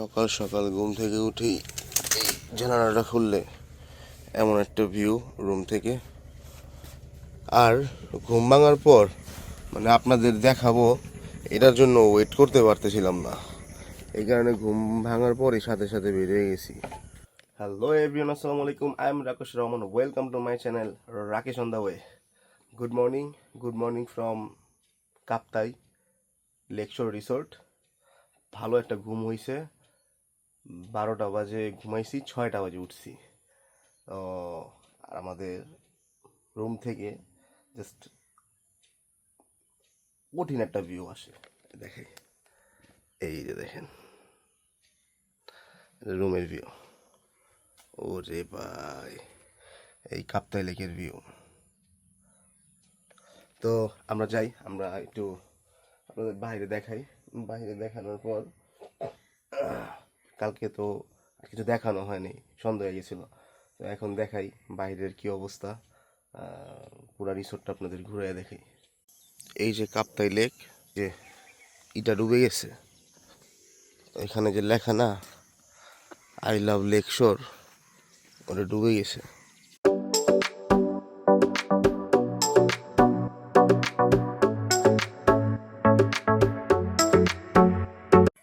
সকাল সকাল ঘুম থেকে উঠেই এই জানালাটা খুললে এমন একটা ভিউ রুম থেকে। আর ঘুম ভাঙার পর মানে আপনাদের দেখাবো, এটার জন্য ওয়েট করতে পারতেছিলাম না, এই কারণে ঘুম ভাঙার পরই সাথে সাথে বেরিয়ে গেছি। হ্যালো এভরিওয়ান, আসসালামু আলাইকুম। I am Rakesh Rahman, welcome to my channel Rakesh on the way. Good morning from Kaptai Lakeshore resort. ভালো একটা ঘুম হয়েছে, 12টা বাজে ঘুমাইছি, 6টা বাজে উঠছি। তো আর আমাদের রুম থেকে জাস্ট কঠিন একটা ভিউ আসে, দেখে এই যে দেখেন রুমের ভিউ। ও রে ভাই, এই কাপ্তাই লেকের ভিউ। তো আমরা যাই, আমরা একটু আপনাদের বাইরে দেখাই। বাইরে দেখানোর পর কালকে তো আর কিছু দেখানো হয়নি, সন্ধ্যা হয়ে গেছিলো। তো এখন দেখাই বাইরের কি অবস্থা, পুরা রিসোর্টটা আপনাদের ঘুরে দেখাই। এই যে কাপ্তাই লেক, যে এটা ডুবে গেছে, এখানে যে লেখা না আই লাভ লেক শোর, ওটা ডুবে গেছে।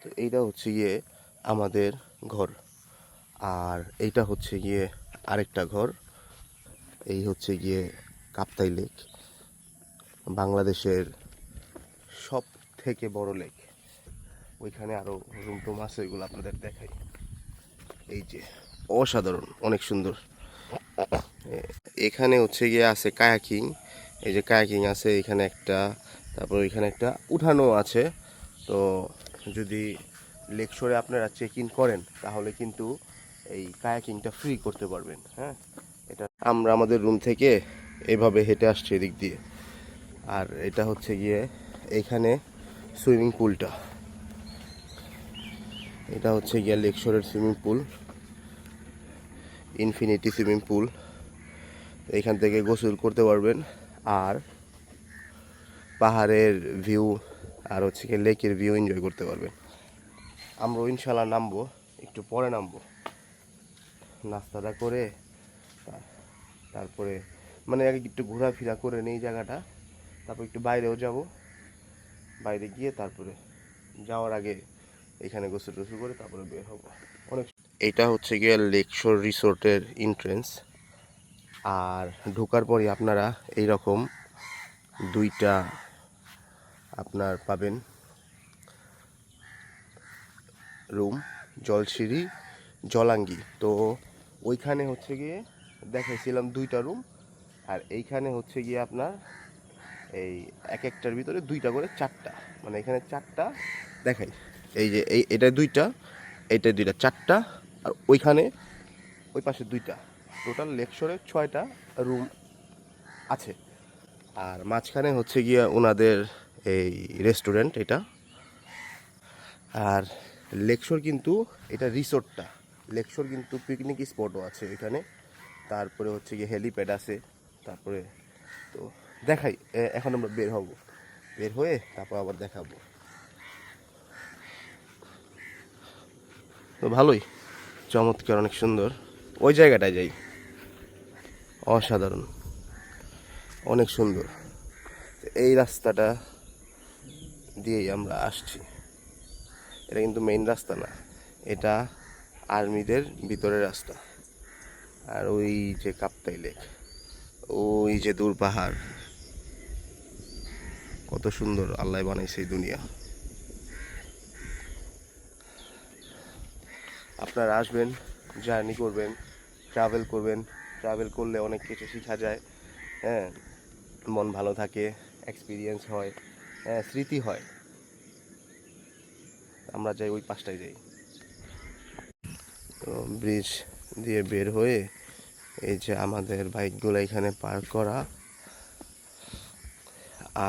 তো এইটা হচ্ছে গিয়ে আমাদের ঘর, আর এইটা হচ্ছে গিয়ে আরেকটা ঘর। এই হচ্ছে গিয়ে কাপ্তাই লেক, বাংলাদেশের সব থেকে বড় লেক। ওইখানে আরো রুম টুম আছে, ওইগুলো আপনাদের দেখাই। এই যে অসাধারণ, অনেক সুন্দর। এখানে হচ্ছে গিয়ে আছে কায়াকিং, এই যে কায়াকিং আছে এখানে একটা, তারপর এখানে একটা উঠানো আছে। তো যদি লেক শোরে আপনারা চেক ইন করেন তাহলে কিন্তু এই কায়াকিংটা ফ্রি করতে পারবেন। হ্যাঁ, এটা আমরা আমাদের রুম থেকে এইভাবে হেঁটে আসছি এদিক দিয়ে। আর এটা হচ্ছে গিয়ে এইখানে সুইমিং পুলটা, এটা হচ্ছে গিয়ে লেক শোরের swimming pool, infinity swimming pool. এখান থেকে গোসল করতে পারবেন, আর পাহাড়ের ভিউ আর হচ্ছে গিয়ে লেকের ভিউ এনজয় করতে পারবেন। আমরা ইনশাল্লাহ নামবো, একটু পরে নামবো, নাস্তাটা করে তারপরে মানে আগে একটু ঘোরাফেরা করে নেই জায়গাটা, তারপর একটু বাইরেও যাব। বাইরে গিয়ে তারপরে যাওয়ার আগে এখানে গোসল টোসল করে তারপরে বের হব। অনেক, এটা হচ্ছে গিয়ে লেকশোর রিসোর্টের এন্ট্রেন্স। আর ঢোকার পরই আপনারা এইরকম দুইটা আপনার পাবেন রুম, জলসিঁড়ি, জলাঙ্গি। তো ওইখানে হচ্ছে গিয়ে দেখাইছিলাম দুইটা রুম, আর এইখানে হচ্ছে গিয়ে আপনার এই এক একটার ভিতরে দুইটা করে চারটা, মানে এখানে চারটা দেখাই। এই যে এটা দুইটা, এইটা দুইটা, চারটা। আর ওইখানে ওই পাশে দুইটা, টোটাল লেকশোরে 6টা রুম আছে। আর মাঝখানে হচ্ছে গিয়া ওনাদের এই রেস্টুরেন্ট এটা। আর লেকশোর কিন্তু এটা রিসোর্টটা, লেকশোর কিন্তু পিকনিক স্পটও আছে এখানে। তারপরে হচ্ছে গিয়ে হেলিপ্যাড আছে। তারপরে তো দেখাই, এখন আমরা বের হব, বের হয়ে তারপর আবার দেখাবো। তো ভালোই, চমৎকার, অনেক সুন্দর। ওই জায়গাটায় যাই, অসাধারণ, অনেক সুন্দর। এই রাস্তাটা দিয়েই আমরা আসছি। এটা কিন্তু মেইন রাস্তা না, এটা আর্মিদের ভিতরের রাস্তা। আর ওই যে কাপ্তাই লেক, ওই যে দূর পাহাড়, কত সুন্দর আল্লাহ বানাইছে এই দুনিয়া। আপনারা আসবেন, জার্নি করবেন, ট্রাভেল করবেন। ট্রাভেল করলে অনেক কিছু শেখা যায়। হ্যাঁ, মন ভালো থাকে, এক্সপিরিয়েন্স হয়, হ্যাঁ, স্মৃতি হয়। আমরা যাই, ওই পাশটায় যাই। তো ব্রিজ দিয়ে বের হয়ে এই যে আমাদের বাইকগুলো এখানে পার্ক করা।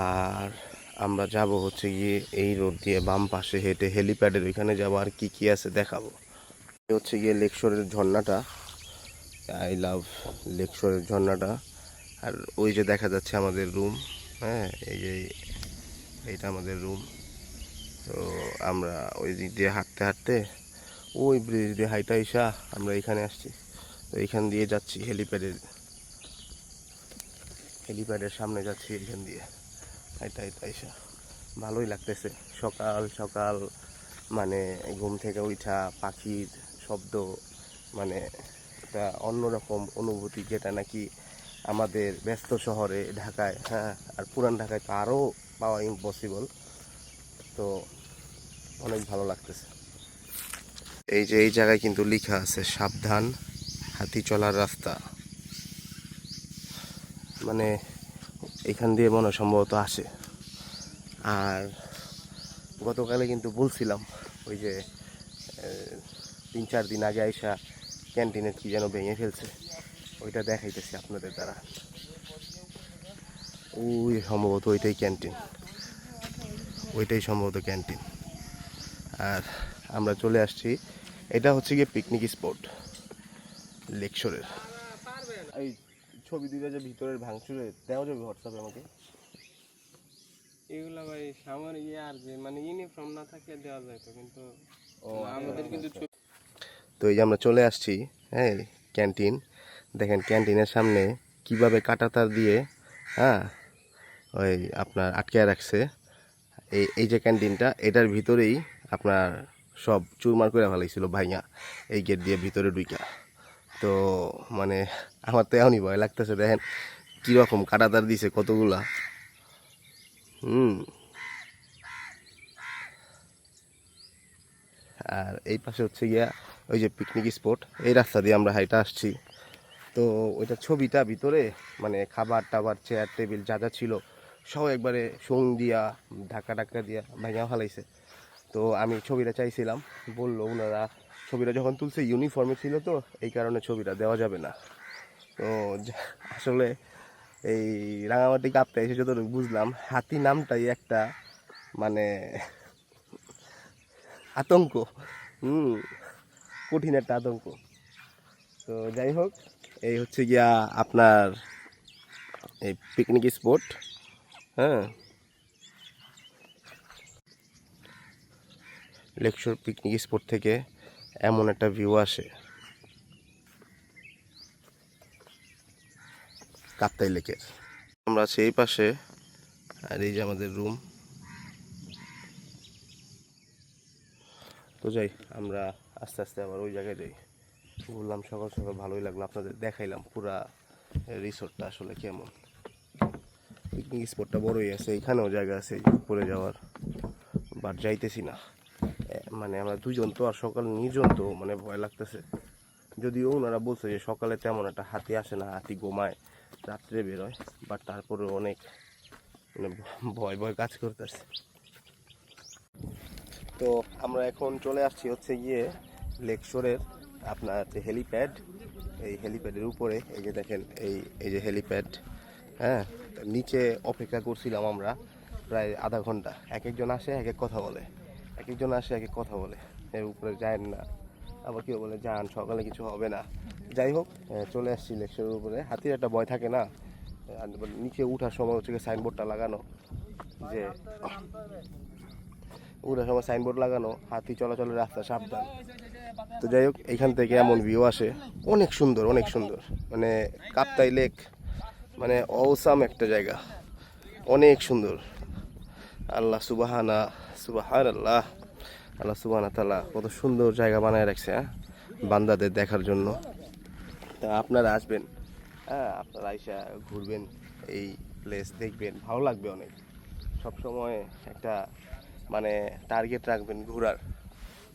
আর আমরা যাব হচ্ছে গিয়ে এই রোড দিয়ে বাম পাশে হেঁটে হেলিপ্যাডের ওইখানে যাবো, আর কি কি আছে দেখাবো। এই হচ্ছে গিয়ে লেকশোরের ঝর্ণাটা, আই লাভ লেকশোরের ঝর্ণাটা। আর ওই যে দেখা যাচ্ছে আমাদের রুম, হ্যাঁ, এই যে এইটা আমাদের রুম। তো আমরা ওই দিক দিয়ে হাঁটতে হাঁটতে ওই ব্রিজ দিয়ে হাইটা ইসা আমরা এখানে আসছি। তো এইখান দিয়ে যাচ্ছি হেলিপ্যাডের সামনে যাচ্ছি এইখান দিয়ে হাইটা হাইটা ইসা। ভালোই লাগতেছে সকাল সকাল, মানে ঘুম থেকে উঠা পাখির শব্দ, মানে একটা অন্যরকম অনুভূতি, যেটা নাকি আমাদের ব্যস্ত শহরে ঢাকায়, হ্যাঁ, আর পুরান ঢাকায় তো আরও পাওয়া ইম্পসিবল। তো অনেক ভালো লাগতেছে। এই যে এই জায়গায় কিন্তু লেখা আছে সাবধান হাতি চলার রাস্তা, মানে এখান দিয়ে মনে হয় সম্ভবত আসে। আর গতকালে কিন্তু বলছিলাম ওই যে 3-4 দিন আগে আইসা ক্যান্টিনের কি যেন ভেঙে ফেলছে, ওইটা দেখাইতেছি আপনাদের দ্বারা। ওই সম্ভবত ওইটাই ক্যান্টিন, ওইটাই সম্ভবত ক্যান্টিন। আর আমরা চলে আসছি, এটা হচ্ছে গিয়ে পিকনিক স্পট লেকশোরের। এই ছবি দুইটা যে ভিতরের ভাঙচুরে দেওয়া যাবে হোয়াটসঅ্যাপে আমাকে? এগুলা ভাই সামনে গিয়ে আর যে মানে ইউনিফর্ম না থাকলে দেওয়া যায় তো, কিন্তু আমাদের কিন্তু তো এই যে আমরা চলে আসছি, হ্যাঁ, ক্যান্টিন। দেখেন ক্যান্টিনের সামনে কিভাবে কাঁটাতার দিয়ে, হ্যাঁ, ওই আপনার আটকে রাখছে। এই যে ক্যান্টিনটা, এটার ভিতরেই আপনার সব চুরমার করে ফেলাইছিল ভাইয়া এই গেট দিয়ে ভিতরে ঢুইকা। তো মানে আমার তো এখনই ভয় লাগতেছে, দেখেন কীরকম কাঁটাতার দিছে কতগুলা। আর এই পাশে হচ্ছে গিয়া ওই যে পিকনিক স্পট, এই রাস্তা দিয়ে আমরা হাইটা আসছি। তো ওইটা ছবিটা ভিতরে মানে খাবার টাবার চেয়ার টেবিল যা যা ছিল সব একবারে সং দিয়া ধাক্কা টাক্কা দিয়া ভাঙা ফেলাইছে। তো আমি ছবিটা চাইছিলাম, বললো ওনারা ছবিটা যখন তুলছে ইউনিফর্মে ছিল, তো এই কারণে ছবিটা দেওয়া যাবে না। তো আসলে এই রাঙামাটি কাঁপতে এসে যতটুকু বুঝলাম, হাতি নামটাই একটা মানে আতঙ্ক, কঠিন একটা আতঙ্ক। তো যাই হোক, এই হচ্ছে গিয়া আপনার এই পিকনিক স্পট, হ্যাঁ, লেকশোর পিকনিক স্পট থেকে এমন একটা ভিউ আসে কাপ্তাই লেকের। আমরা আছি এই পাশে, আর এই যে আমাদের রুম। তো যাই আমরা আস্তে আস্তে আবার ওই জায়গায় যাই। ঘুরলাম সকাল সকাল, ভালোই লাগলো, আপনাদের দেখাইলাম পুরা রিসোর্টটা আসলে কেমন। পিকনিক স্পটটা বড়ই আছে, এখানেও জায়গা আছে উপরে যাওয়ার, বাট যাইতেছি না। মানে আমরা দুজন তো, আর সকাল নির্জন তো, মানে ভয় লাগতেছে। যদিও ওনারা বলছে যে সকালে তেমন একটা হাতি আসে না, হাতি ঘুমায়, রাত্রে বেরোয়, বাট তারপরে অনেক মানে ভয় ভয় কাজ করতেছে। তো আমরা এখন চলে আসছি হচ্ছে গিয়ে লেকশোরের আপনার যে হেলিপ্যাড, এই হেলিপ্যাডের উপরে এই যে দেখেন এই যে হেলিপ্যাড, হ্যাঁ, নিচে অপেক্ষা করছিলাম আমরা প্রায় আধা ঘন্টা। এক একজন আসে এক এক কথা বলে, এক একজন আসে এক এক কথা বলে, এর উপরে যায় না, আবার কেউ বলে যান সকালে কিছু হবে না। যাই হোক, চলে আসছি লেকশোরের উপরে। হাতির একটা ভয় থাকে না, আর নিচে উঠার সময় হচ্ছে সাইনবোর্ডটা লাগানো, যে উঠার সময় সাইনবোর্ড লাগানো, হাতি চলাচলের রাস্তা সাবধান। তো যাই হোক, এইখান থেকে এমন ভিউ আসে, অনেক সুন্দর অনেক সুন্দর, মানে কাপ্তাই লেক মানে অসাম একটা জায়গা, অনেক সুন্দর। আল্লাহ সুবহানা সুবহানাল্লাহ, আল্লাহ সুবহানা তাআলা কত সুন্দর জায়গা বানায় রাখছে, হ্যাঁ, বান্দাদের দেখার জন্য। তা আপনারা আসবেন, হ্যাঁ, আপনারা আইসা ঘুরবেন, এই প্লেস দেখবেন, ভালো লাগবে অনেক। সবসময় একটা মানে টার্গেট রাখবেন ঘোরার,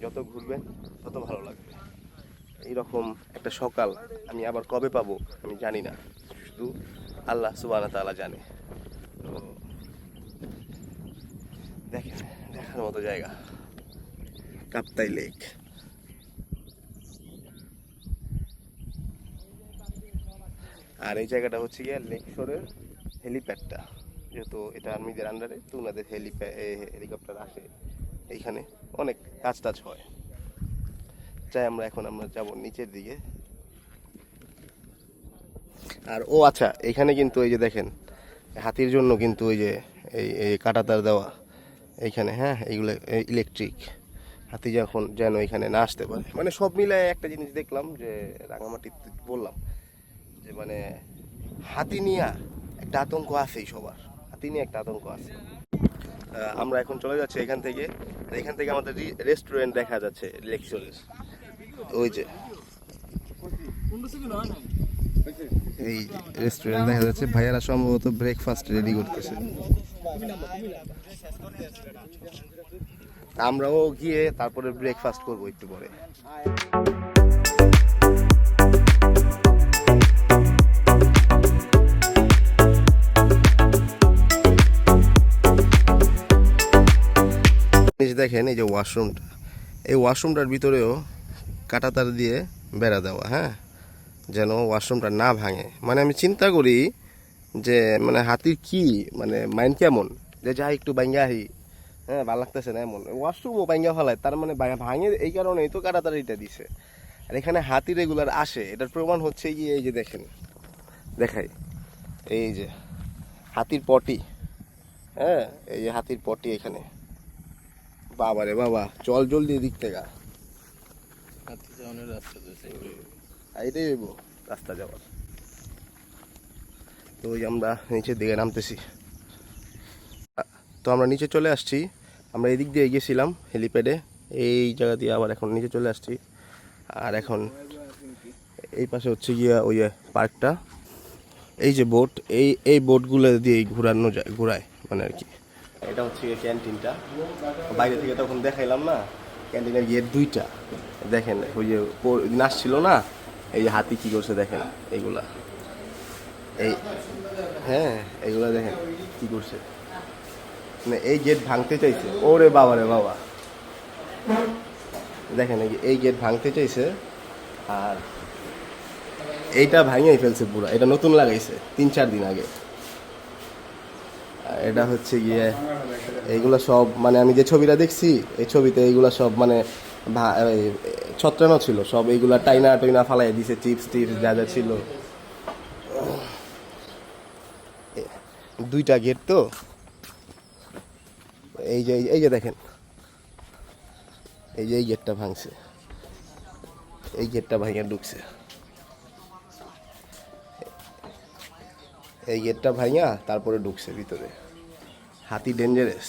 যত ঘুরবেন তত ভালো লাগবে। এইরকম একটা সকাল আমি আবার কবে পাবো আমি জানি না, শুধু আল্লাহ সুবহানাহু ওয়া তাআলা জানে। তো দেখেন, দেখার মতো জায়গা কাপ্তাই লেক। আর এই জায়গাটা হচ্ছে গিয়ে লেকশোরের হেলিপ্যাডটা, যেহেতু এটা আর্মিদের আন্ডারে, তো ওনাদের হেলিকপ্টার আসে এইখানে, অনেক কাজ টাজ হয়। চাই আমরা যাব নিচের দিকে। আর ও আচ্ছা, এখানে কিন্তু এই যে দেখেন হাতির জন্য কিন্তু ওই যে এই কাঁটাতার দেওয়া এইখানে, হ্যাঁ, এইগুলো ইলেকট্রিক, হাতি যখন যেন এখানে না আসতে পারে। মানে সব মিলায় একটা জিনিস দেখলাম যে রাঙামাটিতে বললাম যে মানে হাতি নিয়ে একটা আতঙ্ক আছেই সবার, হাতি নিয়ে একটা আতঙ্ক আছে। আমরা এখন চলে যাচ্ছি এখান থেকে, আর এখান থেকে আমাদের রেস্টুরেন্ট দেখা যাচ্ছে লেকচরের, ওই যে এই রেস্টুরেন্ট দেখা যাচ্ছে। ভাইয়ারা সম্ভবত ব্রেকফাস্ট রেডি করতেছে। আমরাও গিয়ে তারপরে ব্রেকফাস্ট করবো একটু পরে। দেখেন এই যে ওয়াশরুমটা, এই ওয়াশরুমটার ভিতরেও কাঁটাতার দিয়ে বেড়া দেওয়া, হ্যাঁ, যেন ওয়াশরুমটা না ভাঙে। মানে আমি চিন্তা করি যে মানে হাতির কি মানে মাইন্ড কেমন, যে যা একটু ভাঙ্গা আহি, হ্যাঁ ভালো লাগতেছে না এমন, ওয়াশরুমও ভাঙ্গা ফেলায়, তার মানে ভাঙে এই কারণেই তো কাঁটাতার এটা দিছে। আর এখানে হাতি রেগুলার আসে, এটার প্রমাণ হচ্ছে গিয়ে এই যে দেখেন, দেখাই এই যে হাতির পটি, হ্যাঁ এই যে হাতির পটি এখানে। বাবা রে বাবা, চল জলদি দিক থেকে, এটাই হইব রাস্তা যাওয়ার। তো ওই আমরা নিচের দিকে নামতেছি। তো আমরা নিচে চলে আসছি, আমরা এদিক দিয়ে গেছিলাম হেলিপ্যাডে, এই জায়গা দিয়ে আবার এখন নিচে চলে আসছি। আর এখন এই পাশে হচ্ছে গিয়া ওই পার্কটা, এই যে বোট, এই বোটগুলো দিয়ে ঘুরানো যায়, ঘুরায় মানে আর কি। এটা হচ্ছে ক্যান্টিনটা, বাইরে থেকে তখন দেখাইলাম না, ক্যান্টিনের গেট দুইটা। দেখেন ওই যে নাচছিল না, এই যে হাতি কি করছে দেখেন এইগুলা, এই হ্যাঁ এইগুলা দেখেন কি করছে, মানে এই গেট ভাঙতে চাইছে। ওরে বাবা রে বাবা, দেখেন এই গেট ভাঙতে চাইছে, আর এইটা ভাঙিয়ে ফেলছে পুরো। এটা নতুন লাগাইছে 3-4 দিন আগে। এটা হচ্ছে গিয়ে এইগুলা সব মানে আমি যে ছবিটা দেখছি, এই ছবিতে এইগুলা সব মানে ছত্রানো ছিল সব, এইগুলা টাইনা টাইনা ফালাই দিছে, চিপস টিপস যা যা ছিল। দুইটা গেট তো, এই যে দেখেন এই যে এই গেটটা ভাঙছে, এই গেটটা ভাঙিয়ে ঢুকছে, এই গেটটা ভাঙিয়া তারপরে ঢুকছে ভিতরে। হাতি ডেঞ্জারাস,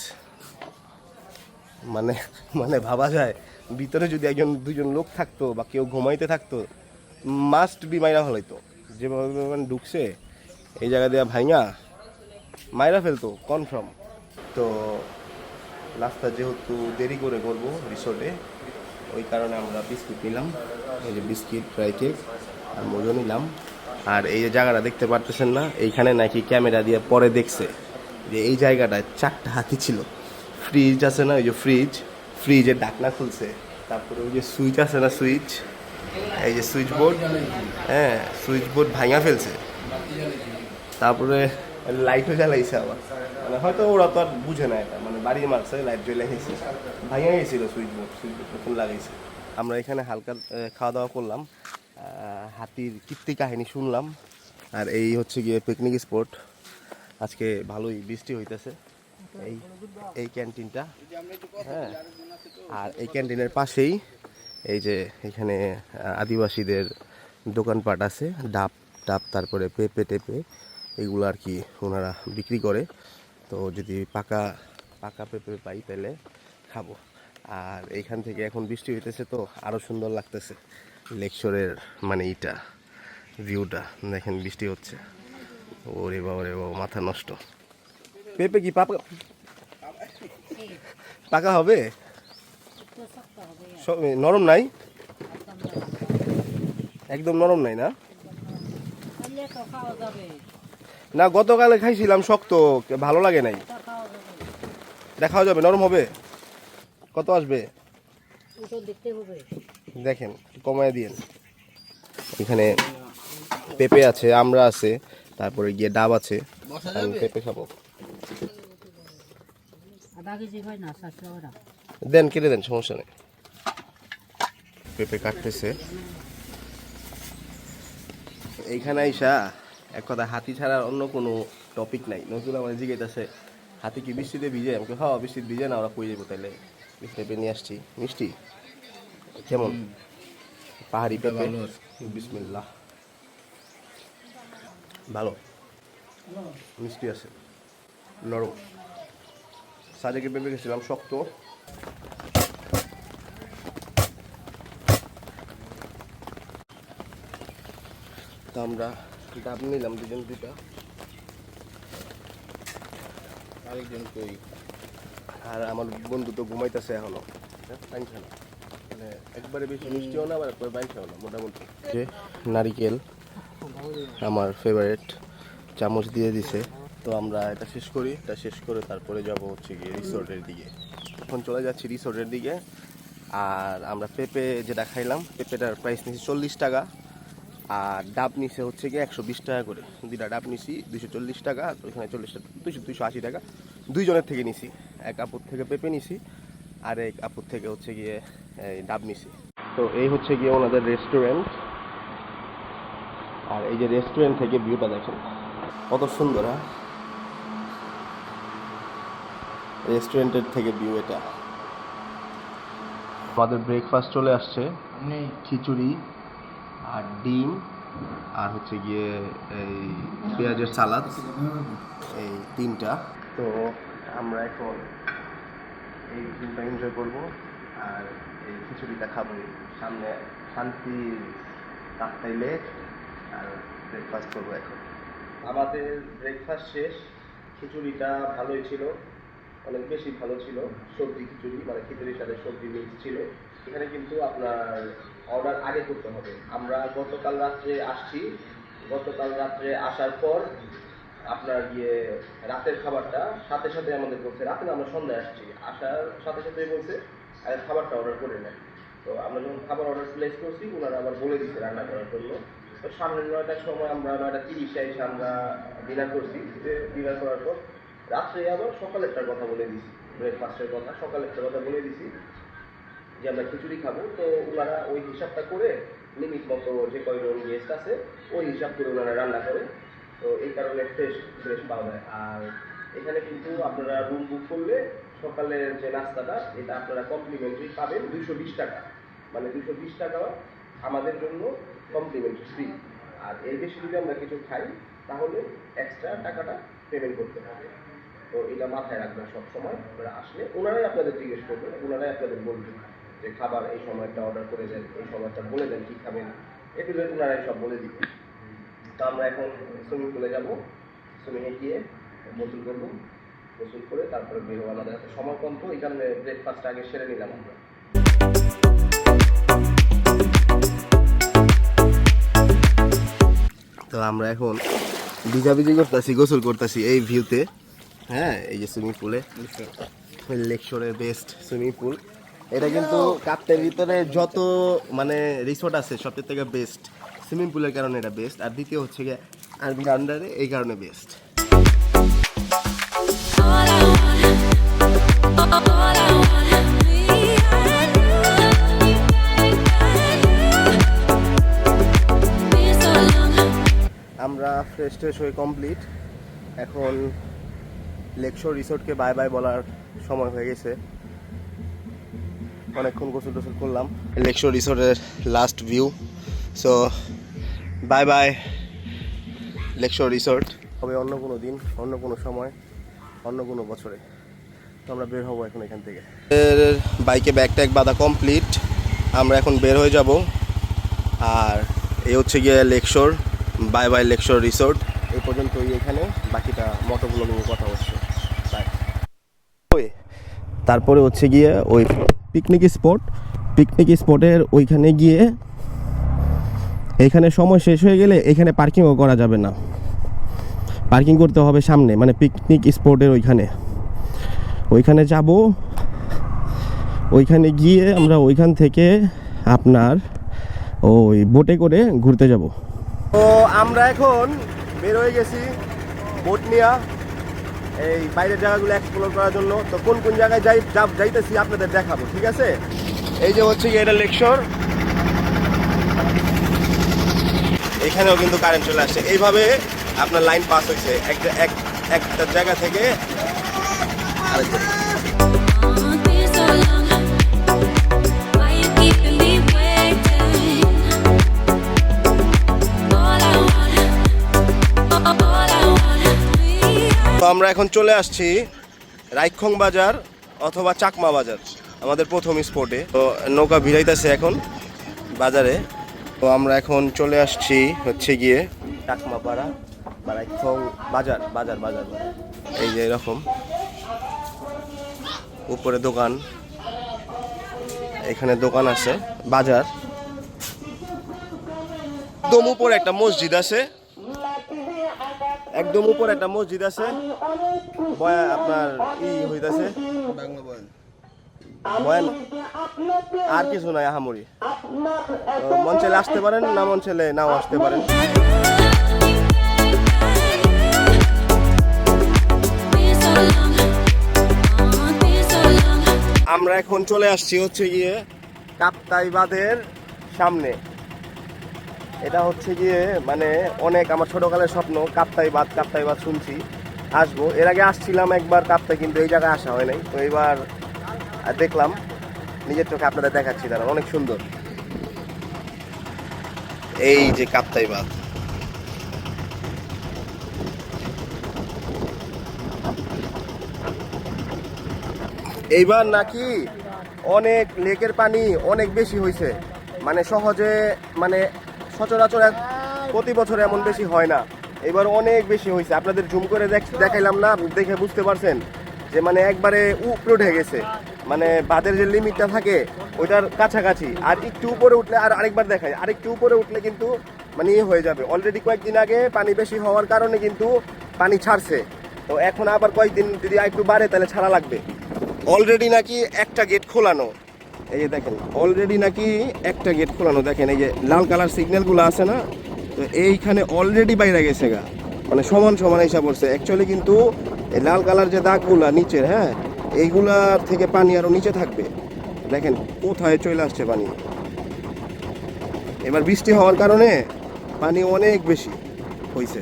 মানে মানে ভাবা যায় ভিতরে যদি একজন দুজন লোক থাকতো বা কেউ ঘুমাইতে থাকতো, মাস্ট বি মাইরা ফেলাইতো। যেভাবে মানে ঢুকছে এই জায়গা দিয়ে ভাঙা মাইরা ফেলতো কনফার্ম। তো নাস্তা যেহেতু দেরি করে করবো রিসোর্টে, ওই কারণে আমরা বিস্কিট নিলাম, এই যে বিস্কিট, ফ্রাই কেক আর মজো নিলাম। আর এই যে জায়গাটা দেখতে পারতেছেন না, এইখানে নাকি ক্যামেরা দিয়ে পরে দেখছে যে এই জায়গাটায় 4টা হাতি ছিল। ফ্রিজ আছে না, ওই যে ফ্রিজের ঢাকনা খুলছে, তারপরে ওই যে সুইচ আছে না, সুইচ, এই যে সুইচ বোর্ড, হ্যাঁ সুইচ বোর্ড ভাঙা ফেলছে। তারপরে লাইটও জ্বালাইছে আবার, মানে হয়তো ওরা তো আর বুঝে না এটা, মানে বাড়ি মারছে, লাইট জ্বলে গেছে, ভাঙা গেছিল সুইচ বোর্ড নতুন লাগাইছে। আমরা এখানে হালকা খাওয়া দাওয়া করলাম, হাতির কীর্তি কাহিনী শুনলাম। আর এই হচ্ছে গিয়ে পিকনিক স্পট। আজকে ভালোই বৃষ্টি হইতেছে। এই ক্যান্টিনটা, হ্যাঁ, আর এই ক্যান্টিনের পাশেই এই যে এখানে আদিবাসীদের দোকানপাট আছে, ডাব টাব, তারপরে পেঁপে টেপে এগুলো আর কি ওনারা বিক্রি করে। তো যদি পাকা পাকা পেঁপে পাই তাহলে খাবো। আর এইখান থেকে এখন বৃষ্টি হইতেছে তো আরও সুন্দর লাগতেছে লেকশোরের, মানে এইটা ভিউটা দেখেন, বৃষ্টি হচ্ছে। ওরে বাবা রে বাবা, মাথা নষ্ট। পেঁপে কি পাকা পাকা হবে? নরম নাই, একদম নরম নাই না? না গতকালে খাইছিলাম শক্ত, ভালো লাগে নাই। দেখাও যাবে, নরম হবে? কত আসবে দেখেন, কমায় দিয়েন। এখানে পেঁপে আছে, আমরা আছে, তারপরে গিয়ে ডাব আছে। আমি পেঁপে খাবো। দেন, কেটে দেন, সমস্যা নেই। পেঁপে কাটতেছে। এইখানে আইসা এক কথা, হাতি ছাড়া অন্য কোনো টপিক নাই। নজরুল আমার জিজ্ঞাসা, হাতি কি বৃষ্টিতে ভিজে? আমাকে হ্যাঁ বৃষ্টিতে ভিজে না, ওরা কই যাবো তাইলে? পেঁপে নিয়ে আসছি, মিষ্টি কেমন? পাহাড়ি পেঁপে, বিসমিল্লাহ। ভালো, মিষ্টি আছে, নরম। সাজেকে পেঁপে গেছিলাম শক্ত। তো আমরা ডাব নিলাম দুজন দুটা। আরেকজন কই? আর আমার বন্ধু তো ঘুমাইতেছে এখনো, পানি খায় না, মানে একবারে বেশি মিষ্টিও না, আবার একবারে পানি খাও না, মোটামুটি। যে নারিকেল আমার ফেভারিট, চামচ দিয়ে দিছে। তো আমরা এটা শেষ করি, এটা শেষ করে তারপরে যাব হচ্ছে গিয়ে রিসোর্টের দিকে। এখন চলে যাচ্ছি রিসোর্টের দিকে। আর আমরা পেঁপে যেটা খাইলাম, পেঁপেটার প্রাইস নিয়েছি 40 টাকা, আর ডাব নিচে হচ্ছে গিয়ে 120 টাকা করে। দুইটা ডাব নিছি 240 টাকা, ওইখানে 40 টাকা, 280 টাকা দুইজনের থেকে নিছি। এক আপুর থেকে পেঁপে নিছি, আর এক আপুর থেকে হচ্ছে গিয়ে এই ডাব নিছি। তো এই হচ্ছে গিয়ে ওনাদের রেস্টুরেন্ট। আর এই যে রেস্টুরেন্ট থেকে ভিউটা দেখেন কত সুন্দর। হ্যাঁ, রেস্টুরেন্টের থেকে ভিউ এটা। আমাদের ব্রেকফাস্ট চলে আসছে, খিচুড়ি আর ডিম আর হচ্ছে গিয়ে এই পেঁয়াজের সালাদ, এই তিনটা। তো আমরা এখন এই ডিমটা এনজয় করবো আর এই খিচুড়িটা খাবো। সামনে শান্তি কাকতাই লেক, আর ব্রেকফাস্ট করবো এখন। আমাদের ব্রেকফাস্ট শেষ। খিচুড়িটা ভালোই ছিল, অনেক বেশি ভালো ছিল। সবজি খিচুড়ি, মানে খিচুড়ির সাথে সবজি মিক্স ছিল। এখানে কিন্তু আপনার অর্ডার আগে করতে হবে। আমরা গতকাল রাত্রে আসছি, গতকাল রাত্রে আসার পর আপনার গিয়ে রাতের খাবারটা সাথে সাথে আমাদের বলছে, রাতে আমরা সন্ধ্যায় আসছি, আসার সাথে সাথে বলছে আর খাবারটা অর্ডার করে নেয়। তো আমরা যখন খাবার অর্ডার প্লেস করছি, ওনারা আবার বলে দিচ্ছে রান্না করার জন্য। তো সামনে 9টার সময় আমরা 9:30 এসে আমরা ডিনার করছি। ডিনার করার পর রাত্রে আবার সকালেরটার কথা বলে দিছি, ব্রেকফাস্টের কথা, সকালেরটার কথা বলে দিছি যে আমরা খিচুড়ি খাবো। তো ওনারা ওই হিসাবটা করে লিমিট মতো যে কয়জন গেস্ট আছে ওই হিসাব করে ওনারা রান্না করে। তো এই কারণে ফ্রেশ ফ্রেশ পাওয়া যায়। আর এখানে কিন্তু আপনারা রুম বুক করলে সকালের যে নাস্তাটা এটা আপনারা কমপ্লিমেন্টারি পাবেন 220 টাকা, মানে 220 টাকা আমাদের জন্য কমপ্লিমেন্টারি ফ্রি। আর এর বেশি যদি আমরা কিছু খাই তাহলে এক্সট্রা টাকাটা পেমেন্ট করতে হবে। তো এটা মাথায় রাখবেন সব সময়। আপনারা আসলে ওনারাই আপনাদের জিজ্ঞেস করবেন, ওনারাই আপনাদের বলবেন যে খাবার এই সময়টা অর্ডার করে দেন, এই সময়টা বলে দেন কী খাবেন, একটু ওনারাই সব বলে দিবেন। তো আমরা এখন সুইমিং পুলে যাবো, সুইমিংয়ে গিয়ে গোসল করবো, গোসল করে তারপরে বের হবো। আমাদের হাতে সময় কম, তো এই কারণে ব্রেকফাস্ট আগে সেরে নিলাম আমরা। তো আমরা এখন ভিজাভিজি করতেছি, গোসল করতেছি এই ভিউতে। হ্যাঁ, এই যে সুইমিং পুলে, লেকশোরের বেস্ট সুইমিং পুল এটা। কিন্তু কাপ্তের ভিতরে যত মানে রিসোর্ট আছে সবচেয়ে থেকে বেস্ট সুইমিং পুলের কারণে এটা বেস্ট। আর দ্বিতীয় হচ্ছে গিয়ে আরবির আন্ডারে, এই কারণে বেস্ট। আমরা ফ্রেশ ট্রেশ হয়ে কমপ্লিট। এখন লেকশোর রিসোর্টকে বাই বাই বলার সময় হয়ে গেছে। অনেকক্ষণ গোসল টোসল করলাম। লেকশোর রিসোর্টের last view. So bye bye Lakeshore resort. হবে অন্য কোনো দিন, অন্য কোনো সময়, অন্য কোনো বছরে। তো আমরা বের হবো এখন এখান থেকে। বাইকে ব্যাগ ট্যাগ বাঁধা কমপ্লিট, আমরা এখন বের হয়ে যাব। আর এই হচ্ছে গিয়ে Lakeshore, bye bye Lakeshore resort. এই পর্যন্তই এখানে, বাকিটা মোটো ব্লগিং কথা হচ্ছে। বাই। তারপরে হচ্ছে গিয়ে ওই পিকনিক স্পটের ওইখানে গিয়ে, এখানে সময় শেষ হয়ে গেলে এখানে পার্কিংও করা যাবে না, পার্কিং করতে হবে সামনে, মানে পিকনিক স্পটের ওইখানে যাব। ওইখানে গিয়ে আমরা ওইখান থেকে আপনার ওই বোটে করে ঘুরতে যাব। তো আমরা এখন বের হয়ে গেছি বোট নিয়ে এই বাইরের জায়গাগুলো এক্সপ্লোর করার জন্য। তো কোন কোন জায়গায় যাইতেছি আপনাদের দেখাবো, ঠিক আছে? এই যে হচ্ছে কি এটা লেকশোর, এখানেও কিন্তু কারেন্ট চলে আসছে। এইভাবে আপনার লাইন পাস হয়েছে একটা জায়গা থেকে আরেক জায়গায়। আমরা এখন চলে আসছি রাইখং বাজার অথবা চাকমা বাজার, আমাদের প্রথম স্পটে। তো নৌকা ভিড়াইতেছে এখন বাজারে। তো আমরা এখন চলে আসছি হচ্ছে গিয়ে চাকমা পাড়া বা রাইখং বাজার বাজার বাজার বাজার। এই যে এরকম উপরে দোকান, এখানে দোকান আছে, বাজার। একদম উপরে একটা মসজিদ আছে, একদম উপরে একটা মসজিদ আছে। আপনার ই হইতাছে বাংলা বলেন। বয়ান, আর কিছু নাই আহামরি। মন চাইলে আসতে পারেন, না মন চাইলে নাও আসতে পারেন। আমরা এখন চলে আসছি হচ্ছে গিয়ে কাপ্তাই বাঁধের সামনে। এটা হচ্ছে গিয়ে মানে অনেক আমার ছোটকালের স্বপ্ন, কাপ্তাই বাঁধ শুনছি, আসবো। এর আগে আসছিলাম একবার কাপ্তাই, কিন্তু এই জায়গায় আসা হয় নাই। তো এবার দেখলাম, নিজের চোখে আপনাদের দেখাচ্ছি, তারা অনেক সুন্দর। এই যে কাপ্তাই বাঁধ, এইবার নাকি অনেক লেকের পানি অনেক বেশি হয়েছে, মানে সহজে মানে সচরাচর প্রতি বছর এমন বেশি হয় না, এবার অনেক বেশি হয়েছে। আপনাদের জুম করে দেখাইলাম না, দেখে বুঝতে পারছেন যে মানে একবারে উপরে উঠে গেছে, মানে বাঁধের যে লিমিটটা থাকে ওইটার কাছাকাছি। আর একটু উপরে উঠলে, আর আরেকবার দেখাই, আরেকটু উপরে উঠলে কিন্তু মানে ইয়ে হয়ে যাবে। অলরেডি কয়েকদিন আগে পানি বেশি হওয়ার কারণে কিন্তু পানি ছাড়ছে, তো এখন আবার কয়েকদিন যদি একটু বাড়ে তাহলে ছাড়া লাগবে। অলরেডি নাকি একটা গেট খোলানো, এই যে দেখেন, অলরেডি নাকি একটা গেট খোলানো। দেখেন এই যে লাল কালার সিগন্যালগুলো আছে না, তো এইখানে অলরেডি বাইরে গেছে গা, মানে সমান সমান হিসাব করছে। অ্যাকচুয়ালি কিন্তু এই লাল কালার যে দাগগুলা নিচের, হ্যাঁ, এইগুলার থেকে পানি আরো নিচে থাকবে। দেখেন কোথায় চলে আসছে পানি। এবার বৃষ্টি হওয়ার কারণে পানি অনেক বেশি হয়েছে।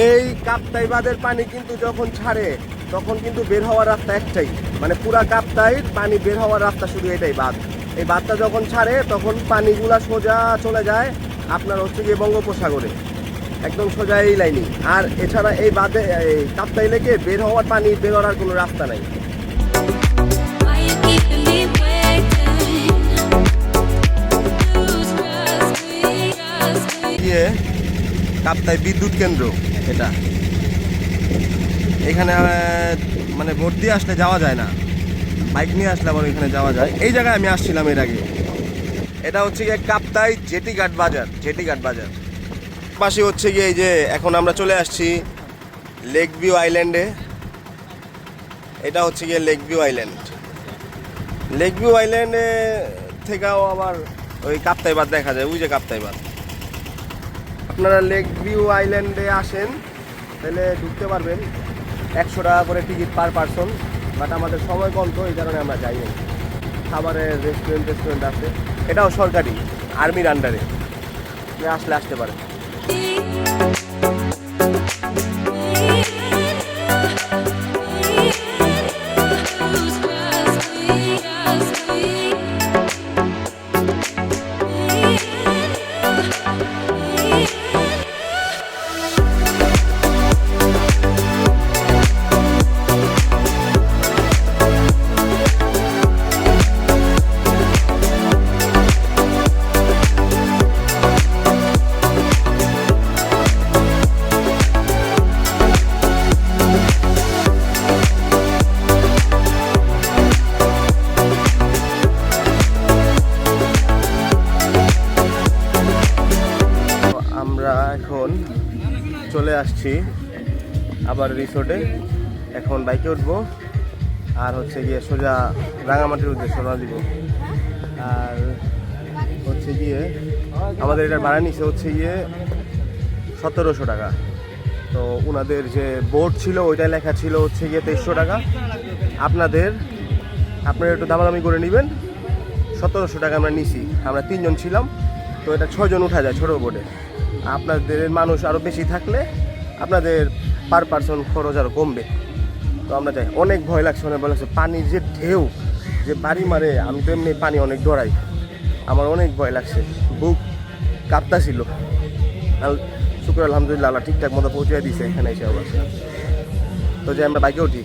এই কাপ্তাই বাঁধের পানি কিন্তু যখন ছাড়ে তখন কিন্তু বের হওয়ার রাস্তা একটাই, মানে পুরা কাপ্তাই পানি বের হওয়ার রাস্তা শুধু এটাই, বাঁধ। এই বাঁধটা যখন ছাড়ে তখন পানিগুলা সোজা চলে যায় আপনার হচ্ছে গিয়ে বঙ্গোপসাগরে, একদম সোজা এই লাইনই। আর এছাড়া এই বাঁধে, এই কাপ্তাই লেকে বের হওয়ার পানি বের হওয়ার কোনো রাস্তা নাই। কাপ্তাই বিদ্যুৎ কেন্দ্র এটা, এখানে মানে ভোট দিয়ে আসলে যাওয়া যায় না, বাইক নিয়ে আসলে আবার এখানে যাওয়া যায়। এই জায়গায় আমি আসছিলাম এর আগে। এটা হচ্ছে গিয়ে কাপ্তাই জেটিঘাট বাজার, জেটিঘাট বাজার পাশে হচ্ছে গিয়ে এই যে এখন আমরা চলে আসছি লেক ভিউ আইল্যান্ডে। এটা হচ্ছে গিয়ে lake view island. Lake view আইল্যান্ডে থেকেও আবার ওই কাপ্তাই বাঁধ দেখা যায়, ওই যে কাপ্তাই বাঁধ। আপনারা লেক ভিউ আইল্যান্ডে আসেন তাহলে ঢুকতে পারবেন, 100 টাকা করে টিকিট পার পারসন। বাট আমাদের সময় কম, তো এই কারণে আমরা যাই না। খাবারের রেস্টুরেন্ট আছে, এটাও সরকারি, আর্মির আন্ডারে, আসলে আসতে পারেন। এখন চলে আসছি আবার রিসোর্টে, এখন বাইকে উঠবো আর হচ্ছে গিয়ে সোজা রাঙামাটির উদ্দেশ্যে রওনা দিব। আর হচ্ছে গিয়ে আমাদের এটা ভাড়া নিচ্ছে হচ্ছে গিয়ে 1700 টাকা। তো ওনাদের যে বোর্ড ছিল ওইটাই লেখা ছিল হচ্ছে গিয়ে 2300 টাকা। আপনারা একটু দামাদামি করে নেবেন। 1700 টাকা আমরা নিছি, আমরা 3 জন ছিলাম, তো এটা 6 জন উঠা যায় ছোটো বোর্ডে। আপনাদের মানুষ আরও বেশি থাকলে আপনাদের পার পারসন খরচ আরও কমবে। তো আমরা যাই। অনেক ভয় লাগছে, অনেক ভয় লাগছে, পানির যে ঢেউ যে বাড়ি মারে, আমি তো এমনি পানি অনেক ডরাই, আমার অনেক ভয় লাগছে, বুক কাঁপতাছিল। শুক্র আলহামদুলিল্লাহ আল্লাহ ঠিকঠাক মতো পৌঁছে দিয়েছে এখানে এসে আবার। তো যে আমরা বাইকে উঠি।